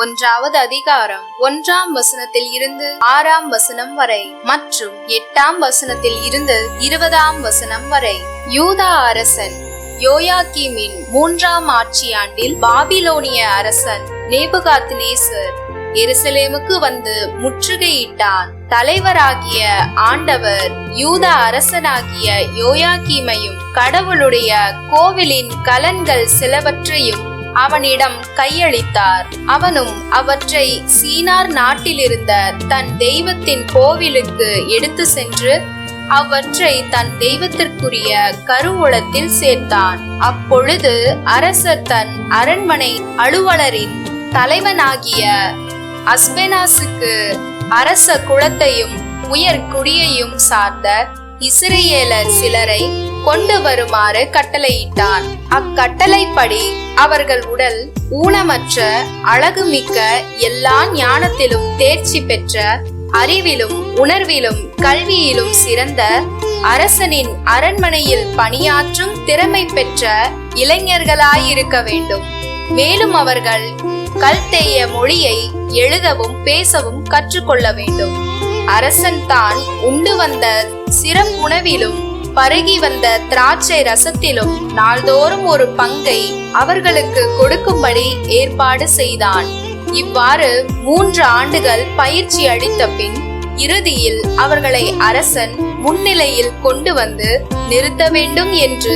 1வது அதிகாரம் 1ஆம் வசனத்தில் இருந்து 6ஆம் வசனம் வரை மற்றும் 8ஆம் வசனத்தில் இருந்து 20ஆம் வசனம் வரை. யூதா அரசன் யோயாக்கீமின் 3ஆம் ஆட்சியாண்டில் பாபிலோனிய அரசன் நேபுகாத்நேசர் எருசலேமுக்கு வந்து முற்றுகையிட்டான். தலைவராகிய ஆண்டவர் யூதா அரசனாகிய யோயாக்கீமையும் கடவுளுடைய கோவிலின் கலன்கள் சிலவற்றையும் அவனிடம் கையளித்தார். அவனும் அவற்றை சீனார் நாட்டிலிருந்த தன் தெய்வத்தின் கோவிலுக்கு எடுத்து சென்று அவற்றை தன் தெய்வத்திற்குரிய கருவூலத்தில் சேர்த்தான். அப்பொழுது அரசர் தன் அரண்மனை அலுவலரின் தலைவனாகிய அஸ்பெனாசுக்கு அரச குலத்தையும் உயர் குடியையும் சார்ந்த இஸ்ரேலர் சிலரை கொண்டு வருமாறு கட்டளையிட்டான். அக்கட்டளைப்படி அவர்கள் உடல் ஊனமற்ற, அழகுமிக்க, எல்லா ஞானத்திலும் தேர்ச்சி பெற்ற, அறிவிலும் உணர்விலும் கல்வியிலும் சிறந்த, அரசனின் அரண்மனையில் பணியாற்றும் திறமை பெற்ற இளைஞர்களாயிருக்க வேண்டும். மேலும் அவர்கள் கல்தேய மொழியை எழுதவும் பேசவும் கற்றுக்கொள்ள வேண்டும். அரசன் தான் உண்டு வந்த சிறப்புணவிலும் பருகி வந்த திராட்சை ரசத்திலும் நாள்தோறும் ஒரு பங்கை அவர்களுக்கு கொடுக்கும்படி ஏற்பாடு செய்தான். இவ்வாறு 3 ஆண்டுகள் பயிற்சி அளித்த பின் இறுதியில் அவர்களை அரசன் முன்னிலையில் கொண்டு வந்து நிறுத்த வேண்டும் என்று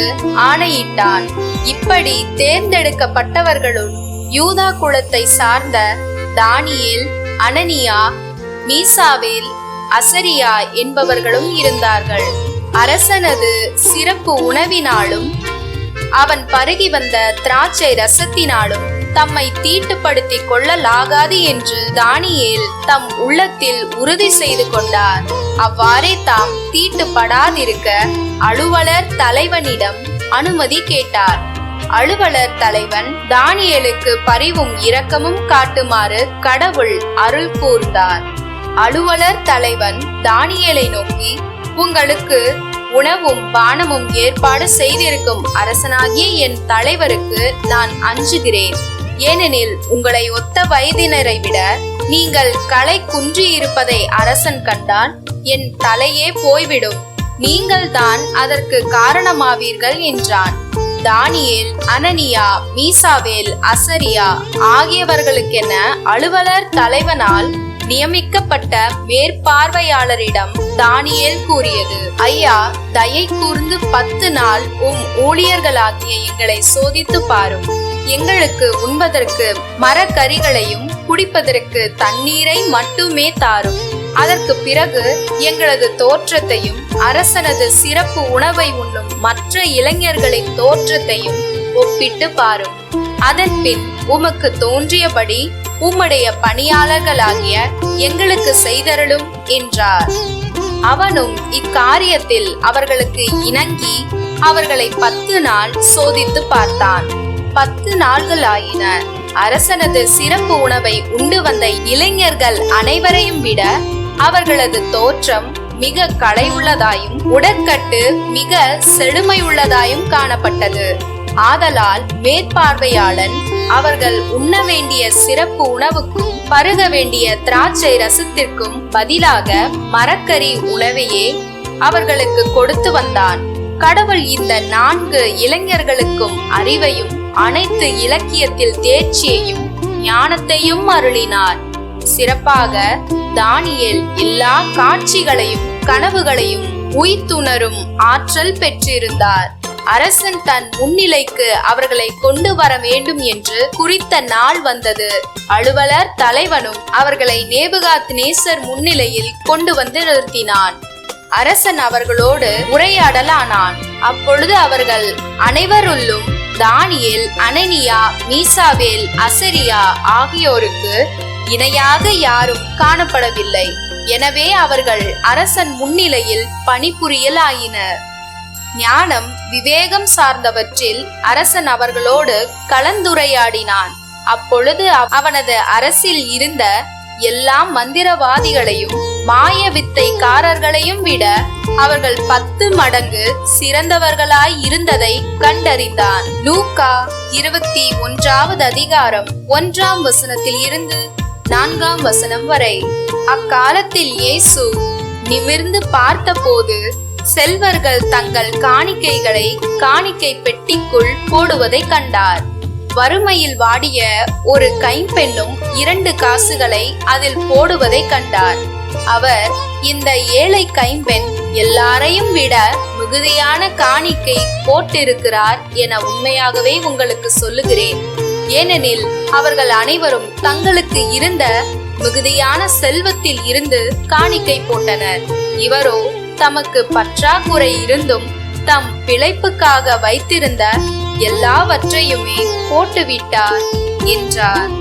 ஆணையிட்டான். இப்படி தேர்ந்தெடுக்கப்பட்டவர்களுள் யூதா குலத்தை சார்ந்த தானியேல், அனனியா, மீசாவேல், அசரியா என்பவர்களும் இருந்தார்கள். அரசனது சிறப்பு உணவினாலும் அவன் பருகி வந்த திராட்சை ரசத்தினாலும் தம்மை தீட்டுப்படுத்தி கொள்ளலாகாது என்று தானியேல் தம் உள்ளத்தில் உறுதி செய்து கொண்டார். அவ்வாறே தாம் தீட்டுப்படாதிருக்க அலுவலர் தலைவனிடம் அனுமதி கேட்டார். அலுவலர் தலைவன் தானியேலுக்கு பரிவும் இரக்கமும் காட்டுமாறு கடவுள் அருள் கூர்ந்தார். அலுவலர் தலைவன் தானியேலை நோக்கி, உங்களுக்கு உணவும் பானமும் ஏற்பாடு செய்திருக்கும் அரசனாகிய என் தலைவருக்கு நான் அஞ்சுகிறேன். ஏனெனில் உங்களை ஒத்த வயதினரை விட நீங்கள் களை குன்றி இருப்பதை அரசன் கண்டால் என் தலையே போய்விடும். நீங்கள் தான் அதற்கு காரணமாவீர்கள் என்றான். தானியேல், அனனியா, மீசாவேல், அசரியா ஆகியவர்களுக்கென அலுவலர் தலைவனால் நியமிக்கப்பட்ட மேற்பார்வையாளரிடம் தானியேல் கூறியது, ஐயா, தயை கூர்ந்து 10 நாள் ஊழியர்களாகிய எங்களை சோதித்து பாரும். எங்களுக்கு உண்பதற்கு மரக்கறிகளையும் குடிப்பதற்கு தண்ணீரை மட்டுமே தாரும். அதற்கு பிறகு எங்களது தோற்றத்தையும் அரசனது சிறப்பு உணவை உண்ணும் மற்ற இளைஞர்களின் தோற்றத்தையும் ஒப்பிட்டு பாரும். அதன் பின் உமக்கு தோன்றியபடி உம்முடைய பணியாளர்களாகிய எங்களுக்கு செய்தருளும் என்றார். அவனும் இக்காரியத்தில் அவர்களுக்கு இணங்கி அவர்களை 10 நாள் சோதித்து பார்த்தான். 10 நாள்கள் ஆயின. அரசனது சிறப்பு உணவை உண்டு வந்த இளைஞர்கள் அனைவரையும் விட அவர்களது தோற்றம் மிக களைவுள்ளதாயும் உடற்கட்டு மிக செழுமையுள்ளதாயும் காணப்பட்டது. ஆதலால் மேற்பார்வையாளன் அவர்கள் உண்ண வேண்டிய சிறப்பு உணவுக்கும் பருக வேண்டிய திராட்சை ரசத்திற்கும் பதிலாக மரக்கறி உணவையே அவர்களுக்கு கொடுத்து வந்தான். கடவுள் இந்த 4 இளைஞர்களுக்கும் அறிவையும் அனைத்து இலக்கியத்தில் தேர்ச்சியையும் ஞானத்தையும் அருளினார். சிறப்பாக தானியேல் எல்லா காட்சிகளையும் கனவுகளையும் உய்த்துணரும் ஆற்றல் பெற்றிருந்தார். அரசன் தன் முன்னிலைக்கு அவர்களை கொண்டு வர வேண்டும் என்று குறித்த நாள் வந்தது. அலுவலர் தலைவனும் அவர்களை நேபுகாத்நேசர் முன்னிலையில் கொண்டு வந்து நிறுத்தினான். அரசன் அவர்களோடு உரையாடலானான். அப்பொழுது அவர்கள் அனைவருள்ளும் தானியேல், அனனியா, மீசாவேல், அசரியா ஆகியோருக்கு இணையாக யாரும் காணப்படவில்லை. எனவே அவர்கள் அரசன் முன்னிலையில் பணிபுரியலாயினர். ஞானம், விவேகம் சார்ந்தவற்றில் அரசன் அவர்களோடு கலந்துரையாடினான். அப்பொழுது அவனது அரசில் இருந்த எல்லா மந்திரவாதிகளையும் மாய வித்தைக்காரர்களையும் விட அவர்கள் 10 மடங்கு சிறந்தவர்களாய் இருந்ததை கண்டறிந்தான். லூக்கா 21வது அதிகாரம் 1ஆம் வசனத்தில் இருந்து 4ஆம் வசனம் வரை. அக்காலத்தில் இயேசு நிமிர்ந்து பார்த்தபோது செல்வர்கள் தங்கள் காணிக்கைகளை காணிக்கை பெட்டிக்குள் போடுவதை கண்டார். வறுமையில் வாடிய ஒரு கைம்பெண்ணும் 2 காசுகளை அதில் போடுவதை கண்டார். அவர், இந்த ஏழை கைம்பெண் எல்லாரையும் விட மிகுதியான காணிக்கை போட்டிருக்கிறார் என உண்மையாகவே உங்களுக்கு சொல்லுகிறேன். ஏனெனில் அவர்கள் அனைவரும் தங்களுக்கு இருந்த மிகுதியான செல்வத்தில் இருந்து காணிக்கை போட்டனர். இவரோ தமக்கு பற்றாக்குறை இருந்தும் தம் பிழைப்புக்காக வைத்திருந்த எல்லாவற்றையுமே போட்டுவிட்டார் என்றார்.